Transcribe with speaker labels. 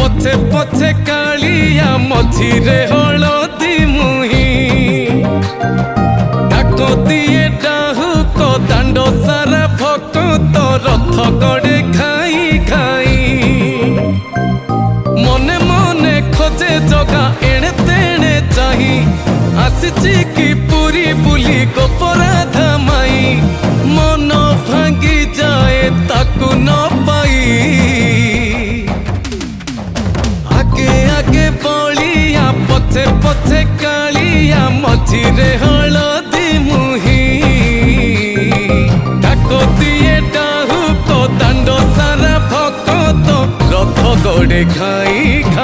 Speaker 1: पछे पछे कालिया मझिरे हलदी मुही डाक दिए डाहुक दांड सारा भक्त रथ गड़े खाई खाई मने मने खोजे जगा एणे तेणे चाही आसिची की पूरी बुली गोपराधा माई मन भांगी जाए ताकू न पाई आगे आगे बलिया पछे पछे कालिया मझिरे हलदी मुही डाक दिए डाहुक दांड सारा भक्त रथ गड़े खाई खाई।